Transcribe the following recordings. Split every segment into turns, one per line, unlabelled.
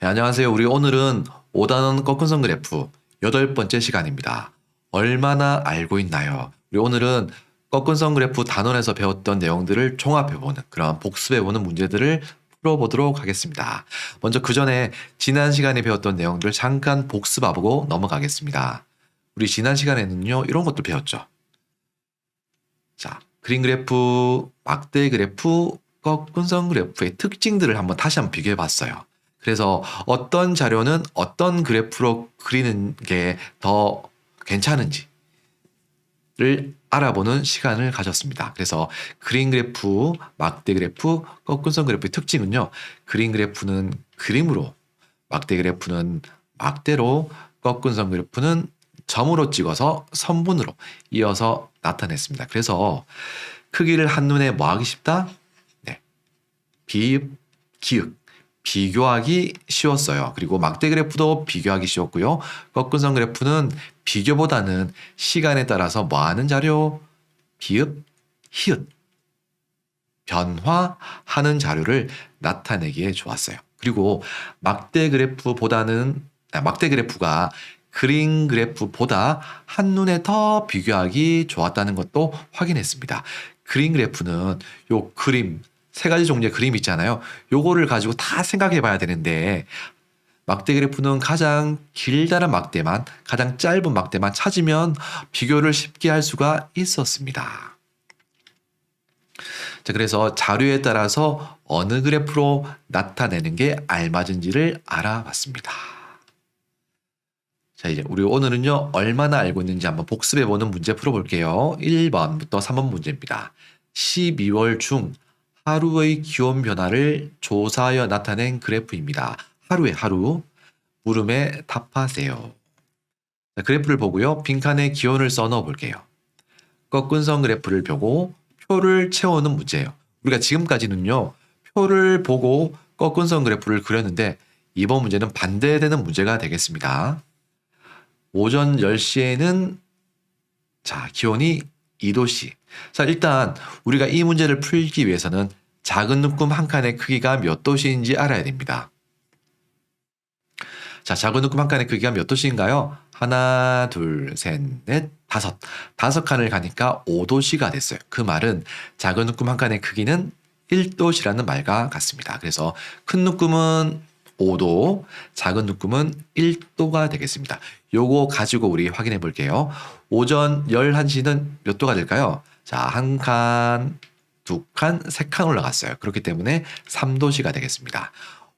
네, 안녕하세요. 우리 오늘은 5단원 꺾은선 그래프 8번째 시간입니다. 얼마나 알고 있나요? 우리 오늘은 꺾은선 그래프 단원에서 배웠던 내용들을 종합해보는 그런 복습해보는 문제들을 풀어보도록 하겠습니다. 먼저 그 전에 지난 시간에 배웠던 내용들 잠깐 복습해보고 넘어가겠습니다. 우리 지난 시간에는요, 이런 것도 배웠죠. 자, 그림 그래프, 막대 그래프, 꺾은선 그래프의 특징들을 다시 한번 비교해 봤어요. 그래서 어떤 자료는 어떤 그래프로 그리는 게 더 괜찮은지를 알아보는 시간을 가졌습니다. 그래서 그림 그래프, 막대 그래프, 꺾은선 그래프의 특징은요. 그림 그래프는 그림으로, 막대 그래프는 막대로, 꺾은선 그래프는 점으로 찍어서 선분으로 이어서 나타냈습니다. 그래서 크기를 한눈에 뭐 하기 쉽다? 네. 비읍, 기읍. 비교하기 쉬웠어요. 그리고 막대 그래프도 비교하기 쉬웠고요. 꺾은선 그래프는 비교보다는 시간에 따라서 뭐 하는 자료? 비읍, 히읗. 변화하는 자료를 나타내기에 좋았어요. 그리고 막대 그래프가 그림 그래프보다 한눈에 더 비교하기 좋았다는 것도 확인했습니다. 그림 그래프는 요 그림, 세 가지 종류의 그림 있잖아요. 요거를 가지고 다 생각해 봐야 되는데 막대 그래프는 가장 길다란 막대만, 가장 짧은 막대만 찾으면 비교를 쉽게 할 수가 있었습니다. 자, 그래서 자료에 따라서 어느 그래프로 나타내는 게 알맞은지를 알아봤습니다. 자, 이제 우리 오늘은요, 얼마나 알고 있는지 한번 복습해보는 문제 풀어볼게요. 1번부터 3번 문제입니다. 12월 중 하루의 기온 변화를 조사하여 나타낸 그래프입니다. 하루, 물음에 답하세요. 자, 그래프를 보고요, 빈칸에 기온을 써 넣어 볼게요. 꺾은선 그래프를 보고 표를 채우는 문제예요. 우리가 지금까지는요, 표를 보고 꺾은선 그래프를 그렸는데 이번 문제는 반대되는 문제가 되겠습니다. 오전 10시에는 자, 기온이 2도씨. 자, 일단 우리가 이 문제를 풀기 위해서는 작은 눈금 한 칸의 크기가 몇 도씨인지 알아야 됩니다. 자, 작은 눈금 한 칸의 크기가 몇 도씨인가요? 하나, 둘, 셋, 넷, 다섯. 5칸을 가니까 5도씨가 됐어요. 그 말은 작은 눈금 한 칸의 크기는 1도씨라는 말과 같습니다. 그래서 큰 눈금은 5도, 작은 눈금은 1도가 되겠습니다. 요거 가지고 우리 확인해 볼게요. 오전 11시는 몇 도가 될까요? 자, 한 칸, 두 칸, 세 칸 올라갔어요. 그렇기 때문에 3도씨가 되겠습니다.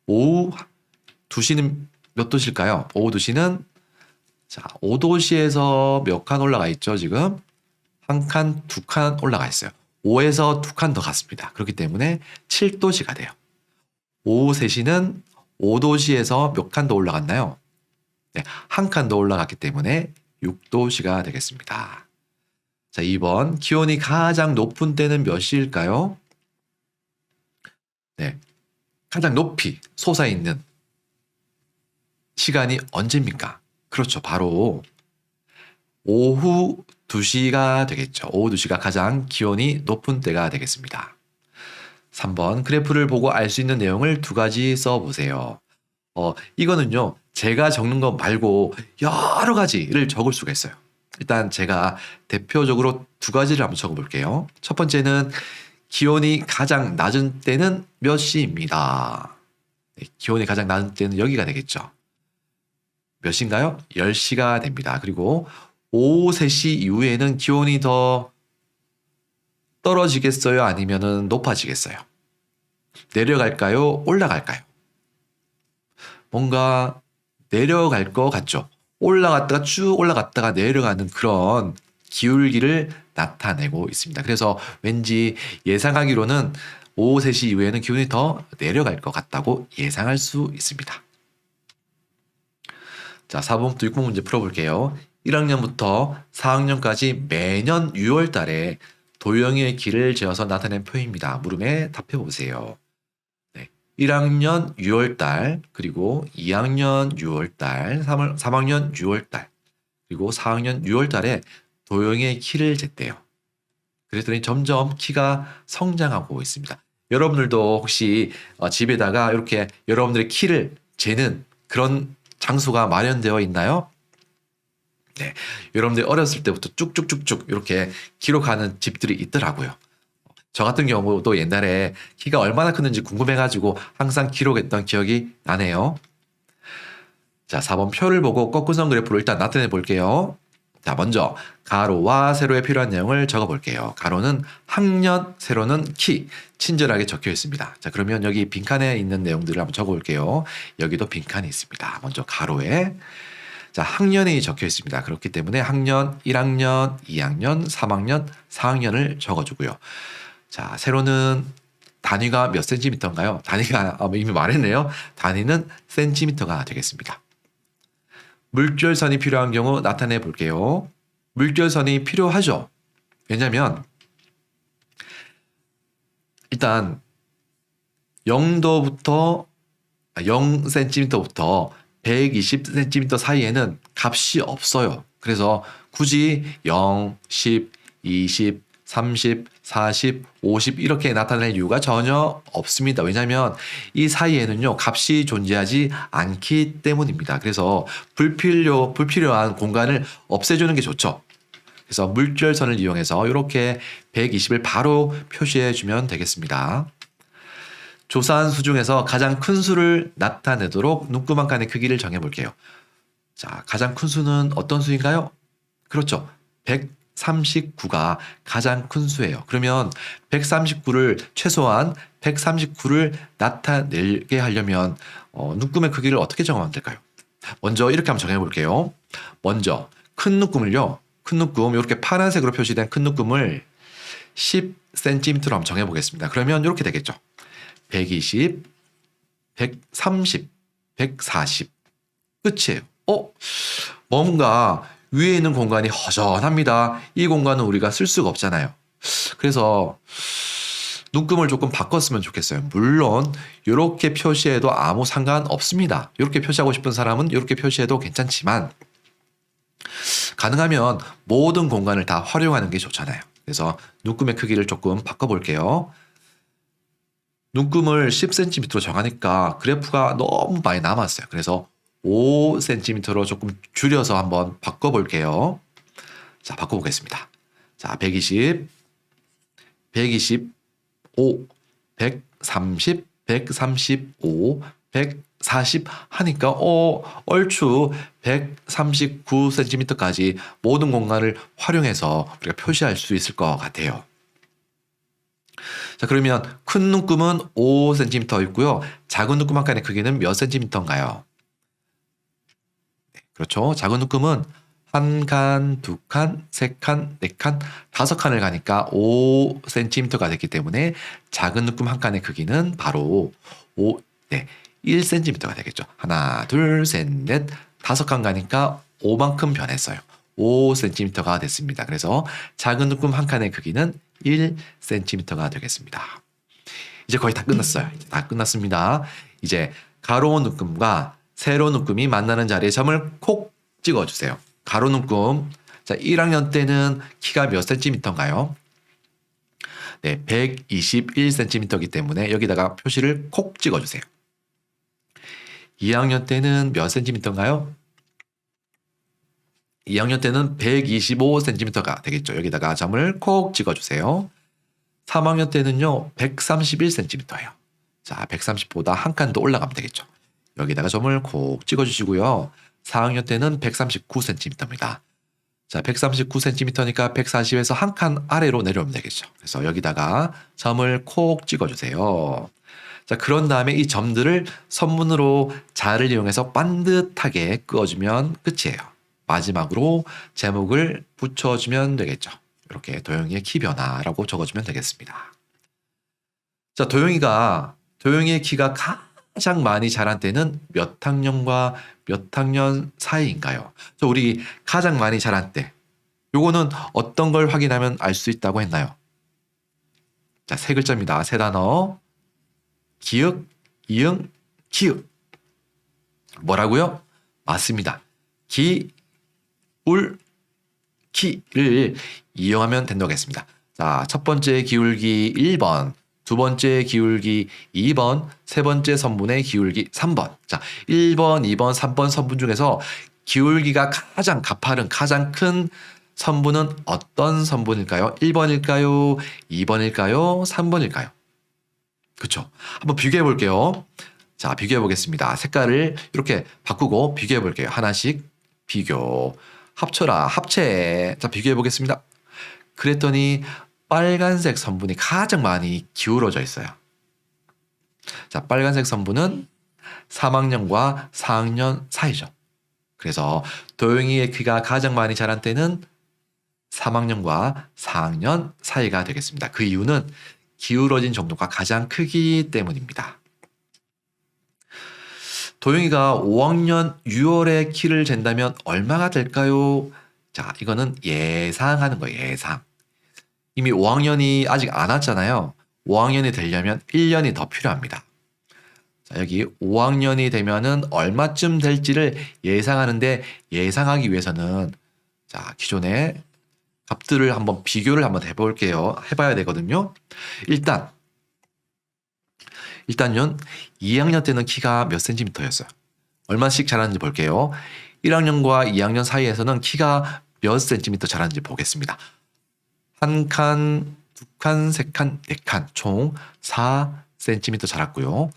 오후 2시는 몇 도실까요? 오후 2시는 자, 5도씨에서 몇 칸 올라가 있죠, 지금? 한 칸, 두 칸 올라가 있어요. 5에서 두 칸 더 갔습니다. 그렇기 때문에 7도씨가 돼요. 오후 3시는 5도씨에서 몇 칸 더 올라갔나요? 네, 한 칸 더 올라갔기 때문에 6도씨가 되겠습니다. 자, 2번. 기온이 가장 높은 때는 몇 시일까요? 네, 가장 높이 솟아있는 시간이 언제입니까? 그렇죠. 바로 오후 2시가 되겠죠. 오후 2시가 가장 기온이 높은 때가 되겠습니다. 3번. 그래프를 보고 알 수 있는 내용을 2가지 써보세요. 이거는요, 제가 적는 거 말고 여러 가지를 적을 수가 있어요. 일단 제가 대표적으로 2가지를 한번 적어볼게요. 첫 번째는 기온이 가장 낮은 때는 몇 시입니다. 네, 기온이 가장 낮은 때는 여기가 되겠죠. 몇 시인가요? 10시가 됩니다. 그리고 오후 3시 이후에는 기온이 더 떨어지겠어요? 아니면 높아지겠어요? 내려갈까요? 올라갈까요? 뭔가 내려갈 것 같죠? 올라갔다가 쭉 올라갔다가 내려가는 그런 기울기를 나타내고 있습니다. 그래서 왠지 예상하기로는 오후 3시 이후에는 기온이 더 내려갈 것 같다고 예상할 수 있습니다. 자, 4번부터 6번 문제 풀어볼게요. 1학년부터 4학년까지 매년 6월 달에 도형의 길을 재어서 나타낸 표입니다. 물음에 답해보세요. 1학년 6월달, 그리고 2학년 6월달, 3학년 6월달, 그리고 4학년 6월달에 도형의 키를 쟀대요. 그랬더니 점점 키가 성장하고 있습니다. 여러분들도 혹시 집에다가 이렇게 여러분들의 키를 재는 그런 장소가 마련되어 있나요? 네, 여러분들 어렸을 때부터 쭉쭉쭉쭉 이렇게 기록하는 집들이 있더라고요. 저 같은 경우도 옛날에 키가 얼마나 컸는지 궁금해가지고 항상 기록했던 기억이 나네요. 자, 4번 표를 보고 꺾은선 그래프를 일단 나타내 볼게요. 자, 먼저 가로와 세로에 필요한 내용을 적어 볼게요. 가로는 학년, 세로는 키, 친절하게 적혀 있습니다. 자, 그러면 여기 빈칸에 있는 내용들을 한번 적어 볼게요. 여기도 빈칸이 있습니다. 먼저 가로에 자, 학년이 적혀 있습니다. 그렇기 때문에 학년 1학년, 2학년, 3학년, 4학년을 적어주고요. 자, 세로는 단위가 몇 센티미터인가요? 단위가 이미 말했네요. 단위는 센티미터가 되겠습니다. 물결선이 필요한 경우 나타내 볼게요. 물결선이 필요하죠. 왜냐하면 일단 0도부터 0cm부터 120cm 사이에는 값이 없어요. 그래서 굳이 0, 10, 20, 30, 40, 50 이렇게 나타낼 이유가 전혀 없습니다. 왜냐하면 이 사이에는요 값이 존재하지 않기 때문입니다. 그래서 불필요한 공간을 없애주는 게 좋죠. 그래서 물결선을 이용해서 이렇게 120을 바로 표시해 주면 되겠습니다. 조사한 수 중에서 가장 큰 수를 나타내도록 눈금 한 칸의 크기를 정해 볼게요. 자, 가장 큰 수는 어떤 수인가요? 그렇죠. 139가 가장 큰 수예요. 그러면 139를 최소한 139를 나타내게 하려면 눈금의 크기를 어떻게 정하면 될까요? 먼저 이렇게 한번 정해 볼게요. 먼저 큰 눈금을요. 큰 눈금 이렇게 파란색으로 표시된 큰 눈금을 10cm로 한번 정해 보겠습니다. 그러면 이렇게 되겠죠. 120, 130, 140 끝이에요. 뭔가 위에 있는 공간이 허전합니다. 이 공간은 우리가 쓸 수가 없잖아요. 그래서 눈금을 조금 바꿨으면 좋겠어요. 물론 이렇게 표시해도 아무 상관없습니다. 이렇게 표시하고 싶은 사람은 이렇게 표시해도 괜찮지만 가능하면 모든 공간을 다 활용하는 게 좋잖아요. 그래서 눈금의 크기를 조금 바꿔볼게요. 눈금을 10cm로 정하니까 그래프가 너무 많이 남았어요. 그래서 5cm로 조금 줄여서 한번 바꿔볼게요. 자, 바꿔보겠습니다. 자, 120, 125, 130, 135, 140 하니까 얼추 139cm까지 모든 공간을 활용해서 우리가 표시할 수 있을 것 같아요. 자, 그러면 큰 눈금은 5cm 있고요. 작은 눈금 한 칸의 크기는 몇 cm인가요? 네, 그렇죠. 작은 눈금은 한 칸, 두 칸, 세 칸, 네 칸, 다섯 칸을 가니까 5cm가 됐기 때문에 작은 눈금 한 칸의 크기는 바로 1cm가 되겠죠. 하나, 둘, 셋, 넷, 다섯 칸 가니까 5만큼 변했어요. 5cm가 됐습니다. 그래서 작은 눈금 한 칸의 크기는 1cm가 되겠습니다. 이제 거의 다 끝났어요. 이제 다 끝났습니다. 이제 가로 눈금과 세로 눈금이 만나는 자리에 점을 콕 찍어주세요. 가로 눈금. 자, 1학년 때는 키가 몇 cm인가요? 네, 121cm이기 때문에 여기다가 표시를 콕 찍어주세요. 2학년 때는 몇 cm인가요? 2학년 때는 125cm가 되겠죠. 여기다가 점을 콕 찍어주세요. 3학년 때는요, 131cm예요. 자, 130보다 한 칸 더 올라가면 되겠죠. 여기다가 점을 콕 찍어주시고요. 4학년 때는 139cm입니다. 자, 139cm니까 140에서 한 칸 아래로 내려오면 되겠죠. 그래서 여기다가 점을 콕 찍어주세요. 자, 그런 다음에 이 점들을 선문으로 자를 이용해서 반듯하게 그어주면 끝이에요. 마지막으로 제목을 붙여주면 되겠죠. 이렇게 도영이의 키 변화라고 적어주면 되겠습니다. 자, 도영이의 키가 가장 많이 자란 때는 몇 학년과 몇 학년 사이인가요? 자, 우리 가장 많이 자란 때, 요거는 어떤 걸 확인하면 알 수 있다고 했나요? 자, 세 글자입니다. 세 단어. 기역, 이응, 기역. 뭐라고요? 맞습니다. 기, 울, 키를 이용하면 된다고 했습니다. 자, 첫 번째 기울기 1번, 두 번째 기울기 2번, 세 번째 선분의 기울기 3번. 자, 1번, 2번, 3번 선분 중에서 기울기가 가장 가파른, 가장 큰 선분은 어떤 선분일까요? 1번일까요? 2번일까요? 3번일까요? 그쵸? 한번 비교해 볼게요. 자, 비교해 보겠습니다. 색깔을 이렇게 바꾸고 비교해 볼게요. 하나씩 비교. 합쳐라, 합체. 자, 비교해 보겠습니다. 그랬더니 빨간색 선분이 가장 많이 기울어져 있어요. 자, 빨간색 선분은 3학년과 4학년 사이죠. 그래서 도영이의 키가 가장 많이 자란 때는 3학년과 4학년 사이가 되겠습니다. 그 이유는 기울어진 정도가 가장 크기 때문입니다. 도영이가 5학년 6월에 키를 잰다면 얼마가 될까요? 자, 이거는 예상하는 거예요. 예상. 이미 5학년이 아직 안 왔잖아요. 5학년이 되려면 1년이 더 필요합니다. 자, 여기 5학년이 되면은 얼마쯤 될지를 예상하는데 예상하기 위해서는 자, 기존의 값들을 한번 비교를 한번 해볼게요. 해봐야 되거든요. 일단요, 2학년 때는 키가 몇 센티미터였어요? 얼마씩 자랐는지 볼게요. 1학년과 2학년 사이에서는 키가 몇 센티미터 자랐는지 보겠습니다. 한 칸, 두 칸, 세 칸, 네 칸, 총 4cm 자랐고요.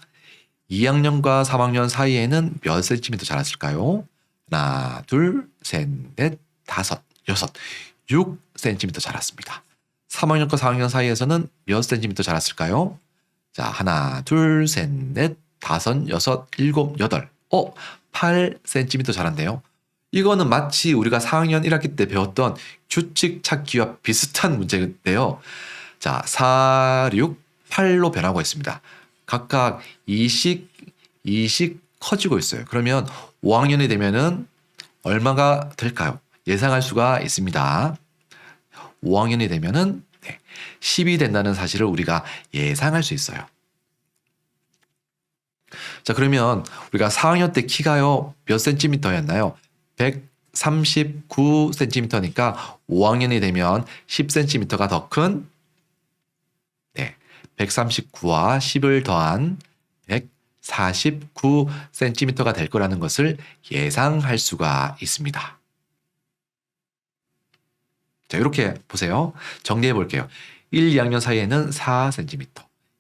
2학년과 3학년 사이에는 몇 cm 자랐을까요? 하나, 둘, 셋, 넷, 다섯, 여섯, 6cm 자랐습니다. 3학년과 4학년 사이에서는 몇 cm 자랐을까요? 자, 하나, 둘, 셋, 넷, 다섯, 여섯, 일곱, 여덟, 8cm 자랐네요. 이거는 마치 우리가 4학년 1학기 때 배웠던 규칙 찾기와 비슷한 문제인데요. 자, 4, 6, 8로 변하고 있습니다. 각각 2씩 커지고 있어요. 그러면 5학년이 되면은 얼마가 될까요? 예상할 수가 있습니다. 5학년이 되면은 10이 된다는 사실을 우리가 예상할 수 있어요. 자, 그러면 우리가 4학년 때 키가요, 몇 센티미터였나요? 139cm니까 5학년이 되면 10cm가 더 큰 139와 10을 더한 149cm가 될 거라는 것을 예상할 수가 있습니다. 자, 이렇게 보세요. 정리해 볼게요. 1, 2학년 사이에는 4cm,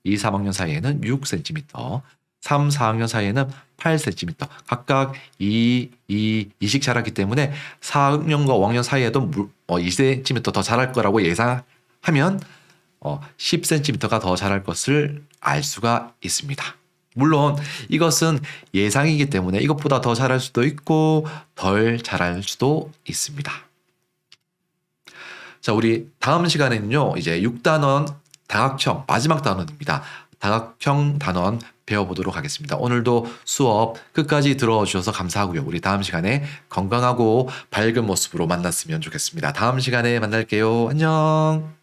2, 3학년 사이에는 6cm, 3, 4학년 사이에는 8cm, 각각 2씩 자랐기 때문에 4학년과 5학년 사이에도 2cm 더 자랄 거라고 예상하면 10cm가 더 자랄 것을 알 수가 있습니다. 물론 이것은 예상이기 때문에 이것보다 더 자랄 수도 있고 덜 자랄 수도 있습니다. 자, 우리 다음 시간에는요, 이제 6단원 다각형 마지막 단원입니다. 다각형 단원 배워보도록 하겠습니다. 오늘도 수업 끝까지 들어주셔서 감사하고요. 우리 다음 시간에 건강하고 밝은 모습으로 만났으면 좋겠습니다. 다음 시간에 만날게요. 안녕.